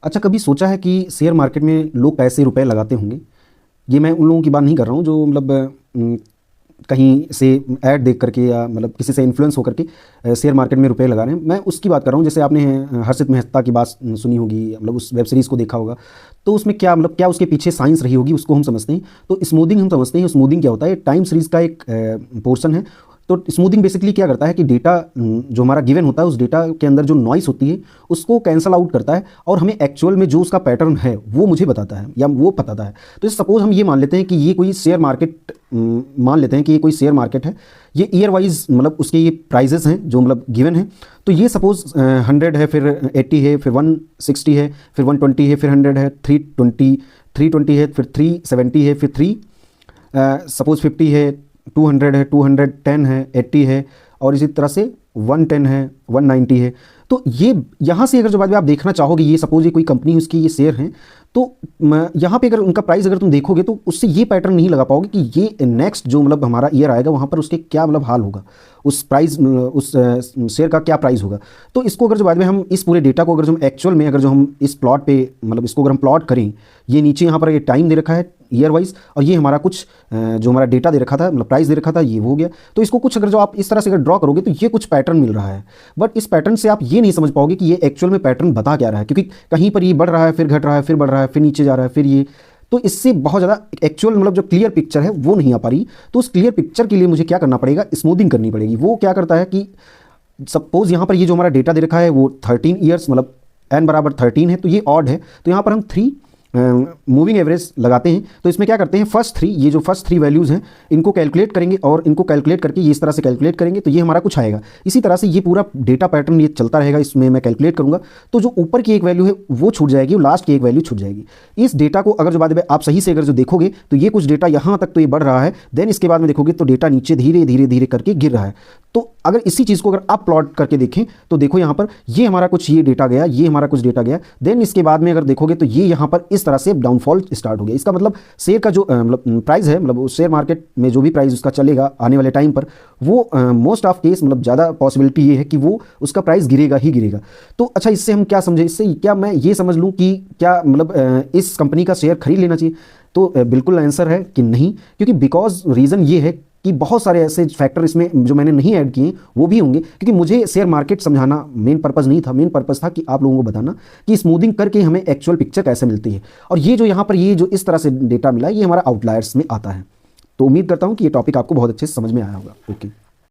अच्छा, कभी सोचा है कि शेयर मार्केट में लोग पैसे रुपए लगाते होंगे? ये मैं उन लोगों की बात नहीं कर रहा हूँ जो मतलब कहीं से ऐड देख करके या मतलब किसी से इन्फ्लुएंस होकर के शेयर मार्केट में रुपए लगा रहे हैं। मैं उसकी बात कर रहा हूँ, जैसे आपने हर्षित मेहता की बात सुनी होगी, मतलब उस वेब सीरीज़ को देखा होगा। तो उसमें क्या मतलब क्या उसके पीछे साइंस रही होगी, उसको हम समझते हैं। तो स्मूथिंग हम समझते हैं। स्मूथिंग क्या होता है? टाइम सीरीज़ का एक पोर्शन है। तो स्मूथिंग बेसिकली क्या करता है कि डेटा जो हमारा गिवन होता है, उस डेटा के अंदर जो नॉइस होती है उसको कैंसल आउट करता है और हमें एक्चुअल में जो उसका पैटर्न है वो मुझे बताता है या वो बताता है। तो सपोज हम ये मान लेते हैं कि ये कोई शेयर मार्केट मान लेते हैं कि ये कोई शेयर मार्केट है। ये ईयर वाइज मतलब उसके ये प्राइजेस हैं जो मतलब गिवन है। तो ये सपोज 100 है, फिर 80 है, फिर 160 है, फिर 120 है, फिर 100 है, 320 है, फिर 370 है, फिर 3 सपोज 50 है, 200 है, 210 है, 80 है, और इसी तरह से 110 है, 190 है। तो ये यहाँ से अगर जो बाद में आप देखना चाहोगे, ये सपोज ये कोई कंपनी उसकी ये शेयर हैं, तो यहाँ पे अगर उनका प्राइस अगर तुम देखोगे तो उससे ये पैटर्न नहीं लगा पाओगे कि ये नेक्स्ट जो मतलब हमारा ईयर आएगा वहाँ पर उसके क्या मतलब हाल होगा, उस प्राइस उस शेयर का क्या प्राइस होगा। तो इसको अगर जो बाद में हम इस पूरे डेटा को अगर जो हम एक्चुअल में अगर जो हम इस प्लॉट पे मतलब इसको अगर हम प्लॉट करें, ये नीचे यहाँ पर ये टाइम दे रखा है ईयर वाइज, और ये हमारा कुछ जो हमारा डेटा दे रखा था मतलब प्राइस दे रखा था, ये हो गया। तो इसको कुछ अगर जो आप इस तरह से अगर ड्रॉ करोगे तो ये कुछ पैटर्न मिल रहा है। बट इस पैटर्न से आप ये नहीं समझ पाओगे कि ये एक्चुअल में पैटर्न बता क्या रहा है, क्योंकि कहीं पर ये बढ़ रहा है, फिर घट रहा है, फिर बढ़ रहा है, फिर नीचे जा रहा है, फिर ये। तो इससे बहुत ज़्यादा एक्चुअल मतलब जो क्लियर पिक्चर है वो नहीं आ पा रही। तो उस क्लियर पिक्चर के लिए मुझे क्या करना पड़ेगा? स्मूथिंग करनी पड़ेगी। वो क्या करता है कि सपोज यहाँ पर ये जो हमारा डेटा दे रखा है वो 13 ईयर्स मतलब n बराबर 13 है, तो ये ऑड है। तो यहाँ पर हम 3 मूविंग एवरेज लगाते हैं। तो इसमें क्या करते हैं, ये जो फर्स्ट 3 वैल्यूज़ हैं इनको कैलकुलेट करेंगे, और इनको कैलकुलेट करके ये इस तरह से कैलकुलेट करेंगे तो ये हमारा कुछ आएगा। इसी तरह से ये पूरा डेटा पैटर्न ये चलता रहेगा, इसमें मैं कैलकुलेट करूँगा। तो जो ऊपर की एक वैल्यू है वो छूट जाएगी, और लास्ट की एक वैल्यू छूट जाएगी। इस डेटा को अगर जो बाद में आप सही से अगर जो देखोगे तो ये कुछ डेटा यहाँ तक तो ये बढ़ रहा है, देन इसके बाद में देखोगे तो डेटा नीचे धीरे धीरे धीरे करके गिर रहा है। तो अगर इसी चीज़ को अगर आप प्लॉट करके देखें तो देखो यहाँ पर ये हमारा कुछ ये डेटा गया, ये हमारा कुछ डेटा गया, देन इसके बाद में अगर देखोगे तो ये यहाँ पर इस तरह से डाउनफॉल स्टार्ट हो गया। इसका मतलब शेयर का जो मतलब प्राइस है, मतलब शेयर मार्केट में जो भी प्राइस उसका चलेगा आने वाले टाइम पर, वो मोस्ट ऑफ केस मतलब ज़्यादा पॉसिबिलिटी ये है कि वो उसका प्राइस गिरेगा ही गिरेगा। तो अच्छा, इससे हम क्या समझे? इससे क्या मैं ये समझ लूँ कि क्या मतलब इस कंपनी का शेयर खरीद लेना चाहिए? तो बिल्कुल आंसर है कि नहीं, क्योंकि बिकॉज रीज़न ये है कि बहुत सारे ऐसे फैक्टर इसमें जो मैंने नहीं ऐड किए वो भी होंगे, क्योंकि मुझे शेयर मार्केट समझाना मेन पर्पस नहीं था। मेन पर्पस था कि आप लोगों को बताना कि स्मूथिंग करके हमें एक्चुअल पिक्चर कैसे मिलती है। और ये जो यहाँ पर ये जो इस तरह से डेटा मिला, ये हमारा आउटलायर्स में आता है। तो उम्मीद करता हूँ कि ये टॉपिक आपको बहुत अच्छे से समझ में आया होगा। ओके।